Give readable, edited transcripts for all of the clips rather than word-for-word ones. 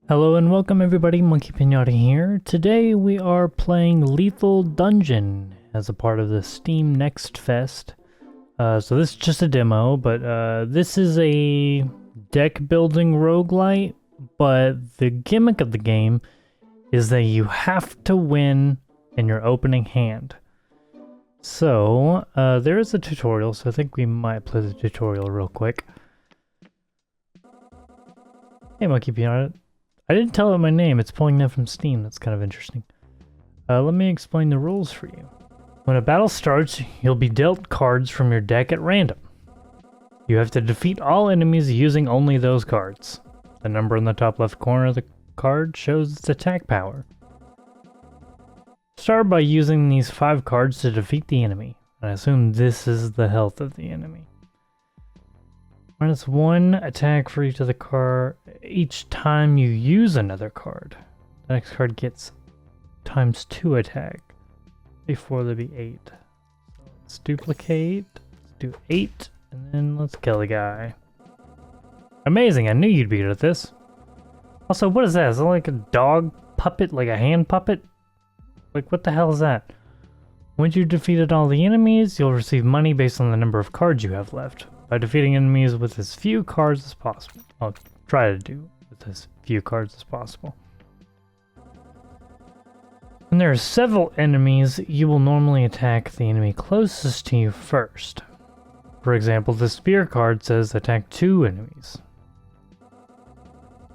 Hello and welcome everybody, Monkey Pinata here. Today we are playing Lethal Dungeon as a part of the Steam Next Fest. So this is just a demo, but this is a deck building roguelite, but the gimmick of the game is that you have to win in your opening hand. So there is a tutorial, so I think we might play the tutorial real quick. Hey Monkey Pinata. I didn't tell it my name, it's pulling that from Steam, that's kind of interesting. Let me explain the rules for you. When a battle starts, you'll be dealt cards from your deck at random. You have to defeat all enemies using only those cards. The number in the top left corner of the card shows its attack power. Start by using these 5 cards to defeat the enemy. I assume this is the health of the enemy. Minus 1 attack for each of the card each time you use another card. The next card gets times 2 attack. Before there be 8. So let's duplicate. Let's do 8, and then let's kill the guy. Amazing! I knew you'd be good at this. Also, what is that? Is it like a dog puppet, like a hand puppet? Like, what the hell is that? Once you've defeated all the enemies, you'll receive money based on the number of cards you have left. By defeating enemies with as few cards as possible. I'll try to do with as few cards as possible. When there are several enemies, you will normally attack the enemy closest to you first. For example, the spear card says attack 2 enemies.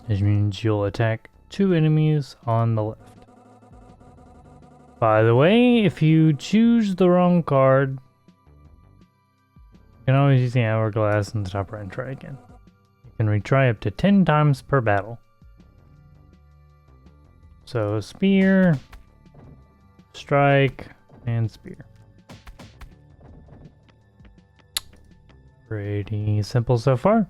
Which means you'll attack 2 enemies on the left. By the way, if you choose the wrong card, you can always use the hourglass in the top right and try again. You can retry up to 10 times per battle. So spear, strike, and spear. Pretty simple so far.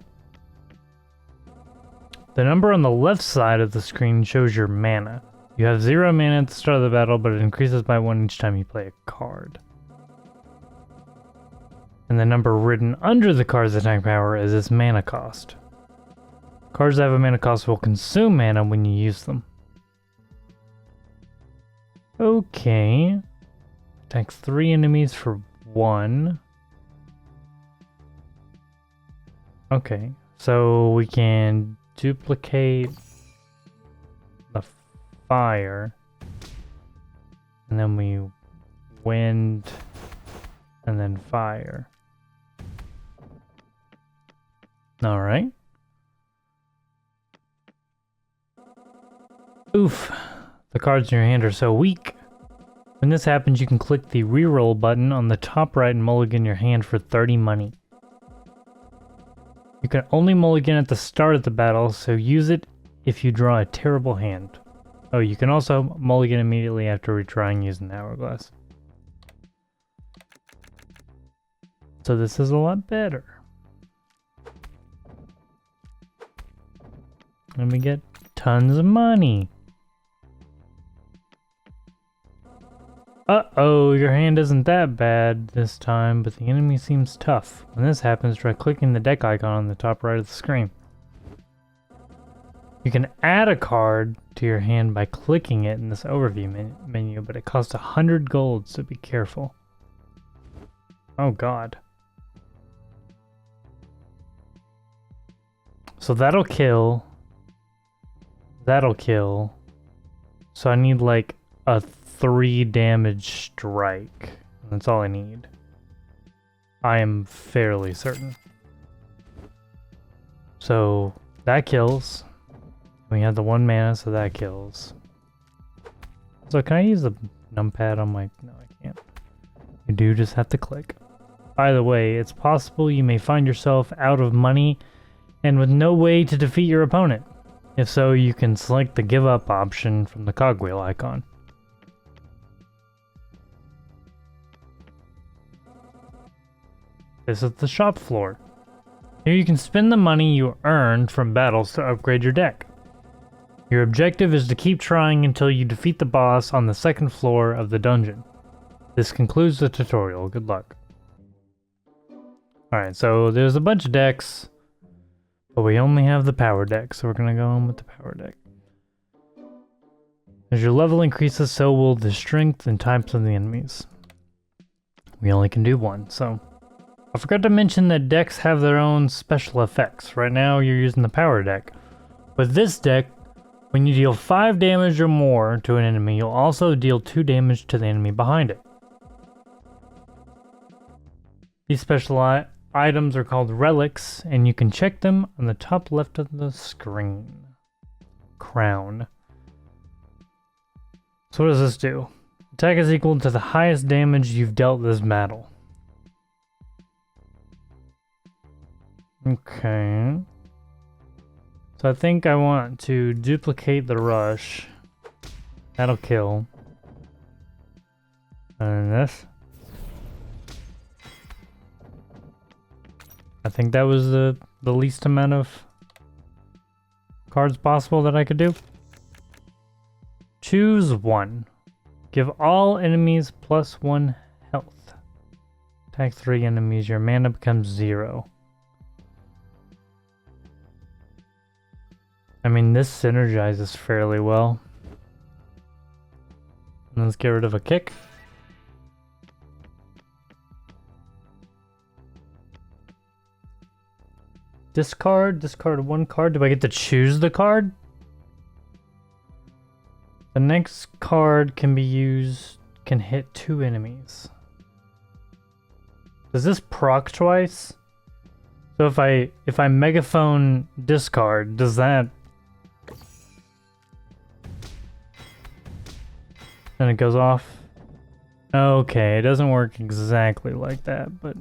The number on the left side of the screen shows your mana. You have 0 mana at the start of the battle, but it increases by 1 each time you play a card. And the number written under the card's attack power is its mana cost. Cards that have a mana cost will consume mana when you use them. Okay. Attack 3 enemies for 1. Okay, so we can duplicate the fire. And then we wind and then fire. Alright. Oof. The cards in your hand are so weak. When this happens, you can click the reroll button on the top right and mulligan your hand for 30 money. You can only mulligan at the start of the battle, so use it if you draw a terrible hand. Oh, you can also mulligan immediately after retrying using the hourglass. So this is a lot better. And we get tons of money. Uh-oh, your hand isn't that bad this time, but the enemy seems tough. When this happens, try clicking the deck icon on the top right of the screen. You can add a card to your hand by clicking it in this overview menu, but it costs 100 gold, so be careful. Oh god. So that'll kill. That'll kill. So I need like a 3 damage strike. That's all I need. I am fairly certain. So that kills. We have the 1 mana, so that kills. So can I use the numpad on my... No, I can't. You do just have to click. By the way, it's possible you may find yourself out of money and with no way to defeat your opponent. If so, you can select the give up option from the cogwheel icon. This is the shop floor. Here you can spend the money you earned from battles to upgrade your deck. Your objective is to keep trying until you defeat the boss on the 2nd floor of the dungeon. This concludes the tutorial. Good luck. Alright, so there's a bunch of decks. But we only have the power deck, so we're gonna go on with the power deck. As your level increases, so will the strength and types of the enemies. We only can do one, so... I forgot to mention that decks have their own special effects. Right now, you're using the power deck. With this deck, when you deal 5 damage or more to an enemy, you'll also deal 2 damage to the enemy behind it. These special items are called relics, and you can check them on the top left of the screen. Crown. So what does this do? Attack is equal to the highest damage you've dealt this battle. Okay. So I think I want to duplicate the rush. That'll kill. And this. I think that was the least amount of cards possible that I could do. Choose one. Give all enemies +1 health. Attack 3 enemies. Your mana becomes 0. I mean, this synergizes fairly well. Let's get rid of a kick. Discard 1 card. Do I get to choose the card? The next card can be used, can hit 2 enemies. Does this proc twice? So if I megaphone discard, does that... Then it goes off? Okay, it doesn't work exactly like that, but...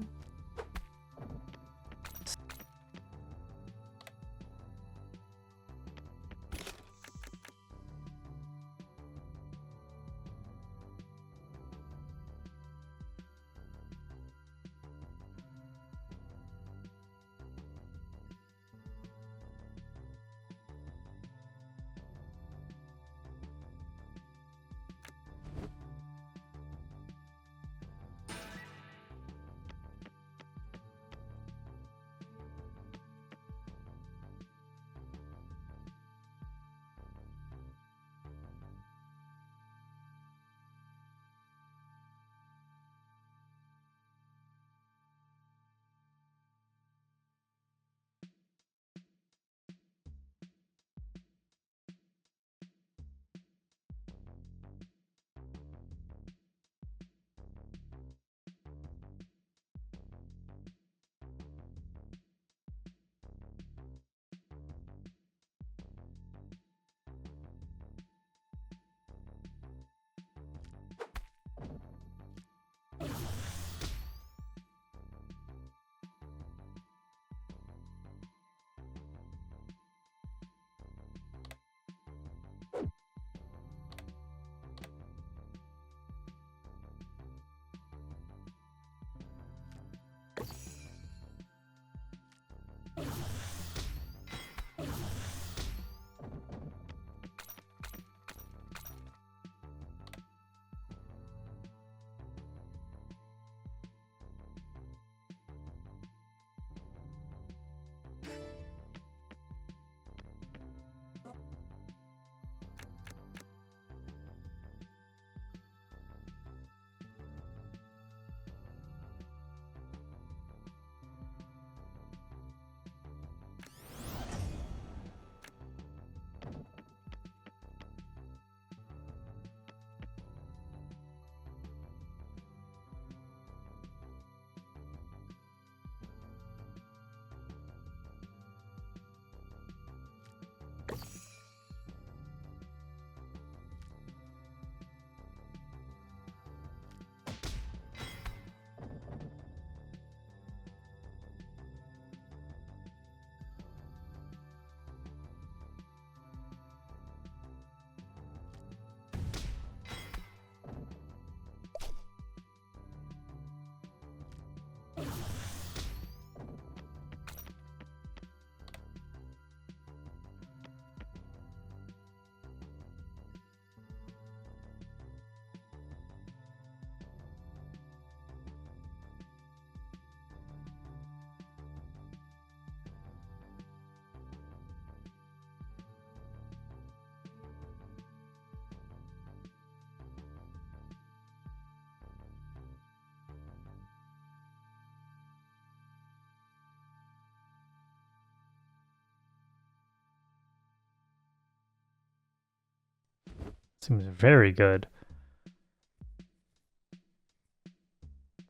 Seems very good.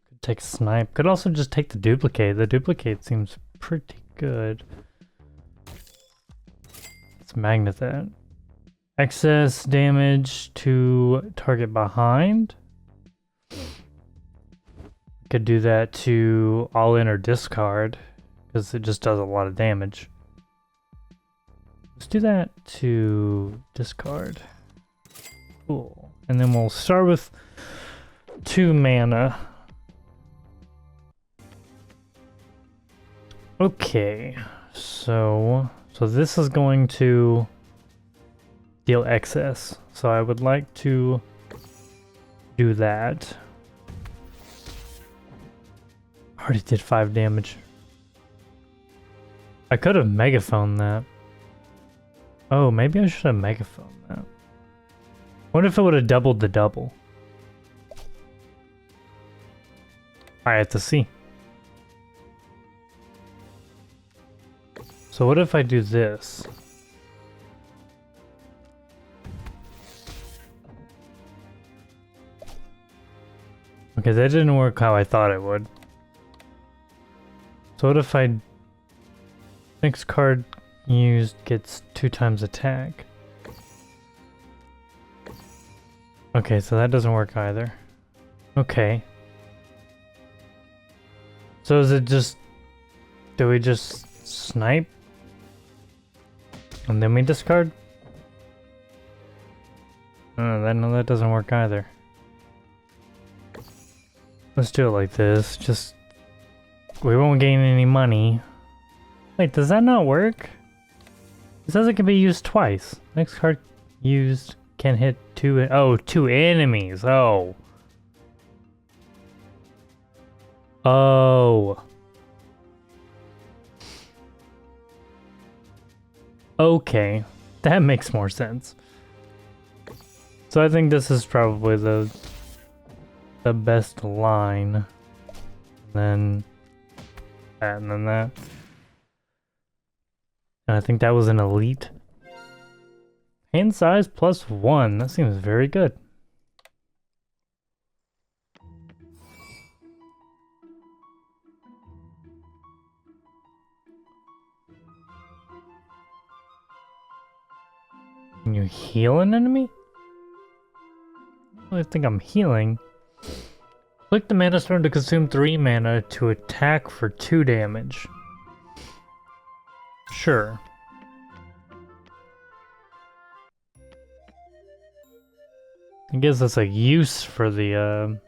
Could take snipe. Could also just take the duplicate. The duplicate seems pretty good. Let's magnet that. Excess damage to target behind. Could do that to all in or discard, because it just does a lot of damage. Let's do that to discard. Cool. And then we'll start with 2 mana. Okay, so this is going to deal excess. So I would like to do that. Already did 5 damage. I could have megaphoned that. Oh, maybe I should have megaphoned that. What if it would have doubled the double? I have to see. So what if I do this? Okay, that didn't work how I thought it would. So what if I... Next card used gets 2 times attack. Okay, so that doesn't work either. Okay. So is it just... Do we just snipe? And then we discard? No, that doesn't work either. Let's do it like this. Just... We won't gain any money. Wait, does that not work? It says it can be used twice. Next card used can hit 2... Oh, 2 enemies. Oh. Oh. Okay. That makes more sense. So I think this is probably the best line. Then that and then that. And I think that was an elite. Hand size +1. That seems very good. Can you heal an enemy? I think I'm healing. Click the mana stone to consume 3 mana to attack for 2 damage. Sure. It gives us a use for the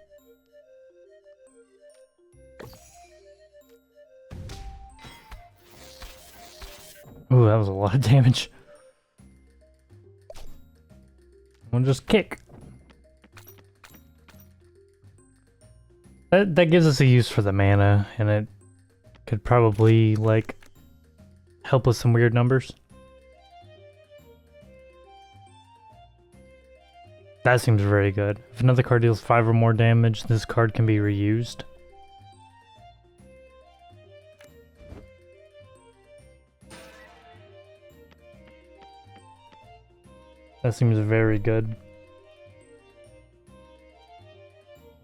Ooh, that was a lot of damage. We'll just kick. That gives us a use for the mana, and it could probably, like, help with some weird numbers. That seems very good. If another card deals 5 or more damage, this card can be reused. That seems very good.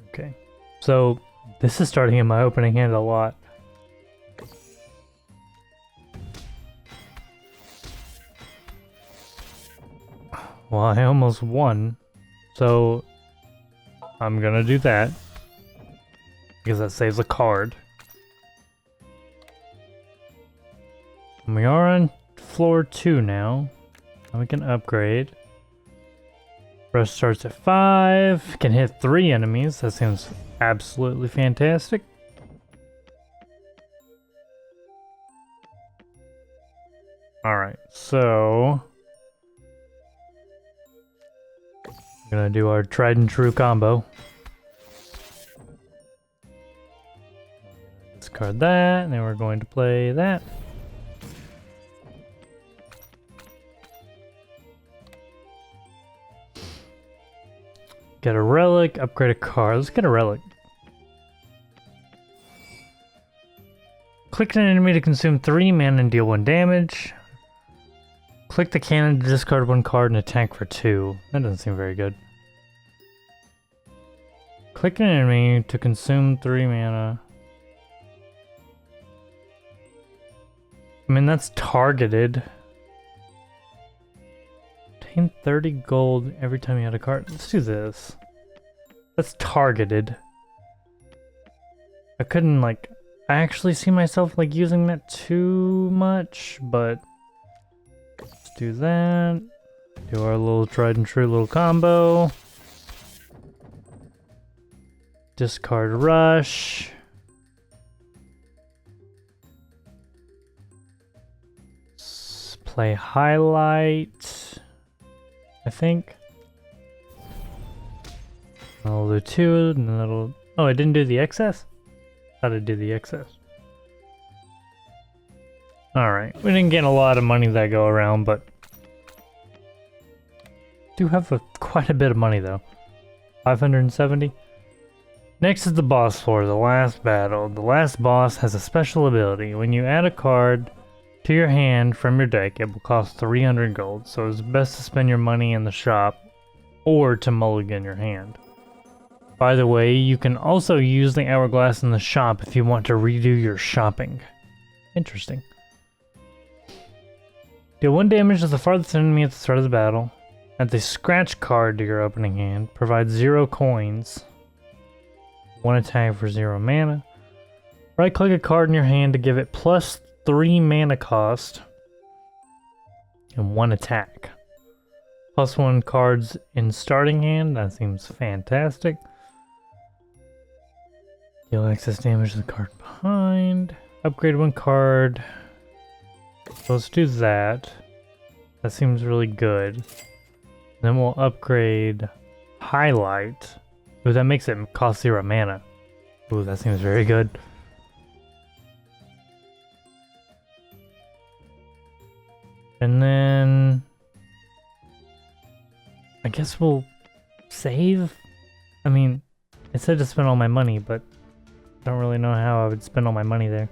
Okay. So, this is starting in my opening hand a lot. Well, I almost won. So, I'm gonna do that. Because that saves a card. And we are on floor 2 now. And we can upgrade. Rush starts at 5. Can hit 3 enemies. That seems absolutely fantastic. Alright, so... we're gonna do our tried and true combo. Discard that, and then we're going to play that. Get a relic, upgrade a card. Let's get a relic. Click an enemy to consume 3 mana and deal 1 damage. Click the cannon to discard 1 card and attack for 2. That doesn't seem very good. Click an enemy to consume 3 mana. I mean, that's targeted. Obtain 30 gold every time you had a card. Let's do this. That's targeted. I couldn't, like... I actually see myself, like, using that too much, but... Let's do that. Do our little tried and true little combo. Discard rush. Play highlight, I think. I'll do 2, and then that'll... Oh, I didn't do the excess? Thought I'd do the excess. Alright, we didn't get a lot of money that go around, but... do have quite a bit of money, though. 570. Next is the boss floor, the last battle. The last boss has a special ability. When you add a card to your hand from your deck, it will cost 300 gold, so it's best to spend your money in the shop or to mulligan your hand. By the way, you can also use the hourglass in the shop if you want to redo your shopping. Interesting. Deal 1 damage to the farthest enemy at the start of the battle. Add the scratch card to your opening hand. Provide 0 coins. 1 attack for 0 mana. Right click a card in your hand to give it plus 3 mana cost. And 1 attack. Plus 1 cards in starting hand. That seems fantastic. Deal excess damage to the card behind. Upgrade 1 card. So let's do that. That seems really good. Then we'll upgrade highlight. Ooh, that makes it cost 0 mana. Ooh, that seems very good. And then... I guess we'll save? I mean, it said to spend all my money, but I don't really know how I would spend all my money there.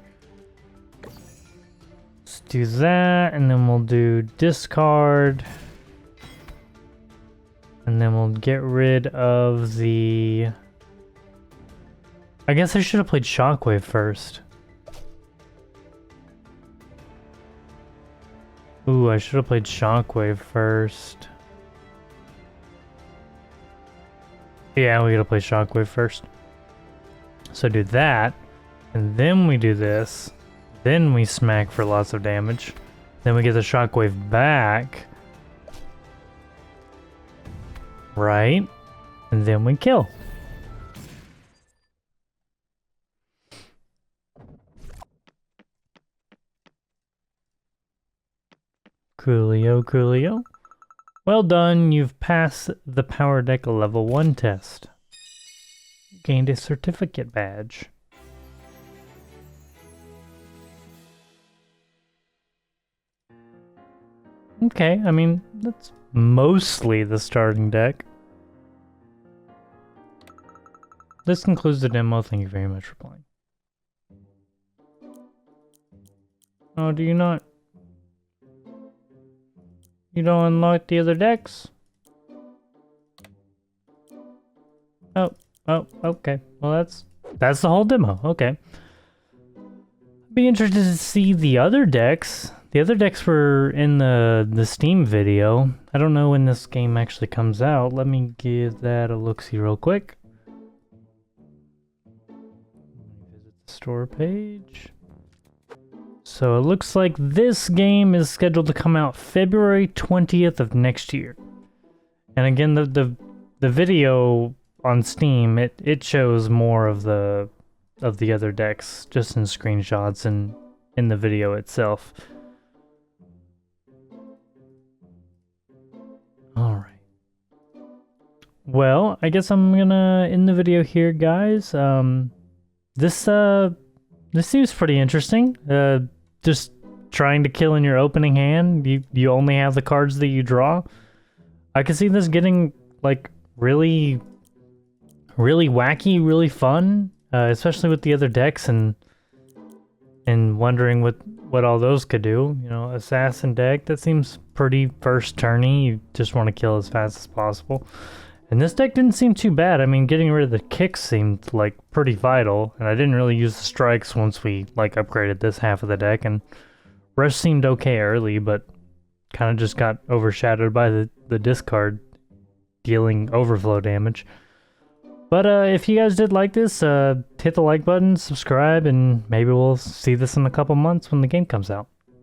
Let's do that, and then we'll do discard. And then we'll get rid of the... I guess I should have played Shockwave first. Ooh, I should have played Shockwave first. Yeah, we gotta play Shockwave first. So do that, and then we do this. Then we smack for lots of damage. Then we get the Shockwave back. Right? And then we kill. Coolio, coolio. Well done, you've passed the Power Deck Level 1 test. Gained a certificate badge. Okay, I mean, that's mostly the starting deck. This concludes the demo. Thank you very much for playing. Oh, do you not? You don't unlock the other decks? Oh, okay. Well, that's the whole demo. Okay. I'd be interested to see the other decks. The other decks were in the Steam video. I don't know when this game actually comes out. Let me give that a look-see real quick. Visit the store page. So it looks like this game is scheduled to come out February 20th of next year. And again, the video on Steam, it shows more of the other decks just in screenshots and in the video itself. Alright. Well, I guess I'm gonna end the video here, guys. This seems pretty interesting. Just trying to kill in your opening hand. You only have the cards that you draw. I could see this getting, like, really wacky, really fun. Especially with the other decks and and wondering what all those could do. You know, assassin deck, that seems pretty first turny. You just want to kill as fast as possible. And this deck didn't seem too bad. I mean, getting rid of the kicks seemed like pretty vital, and I didn't really use the strikes once we like upgraded this half of the deck, and rush seemed okay early, but kind of just got overshadowed by the discard dealing overflow damage. But if you guys did like this, hit the like button, subscribe, and maybe we'll see this in a couple months when the game comes out.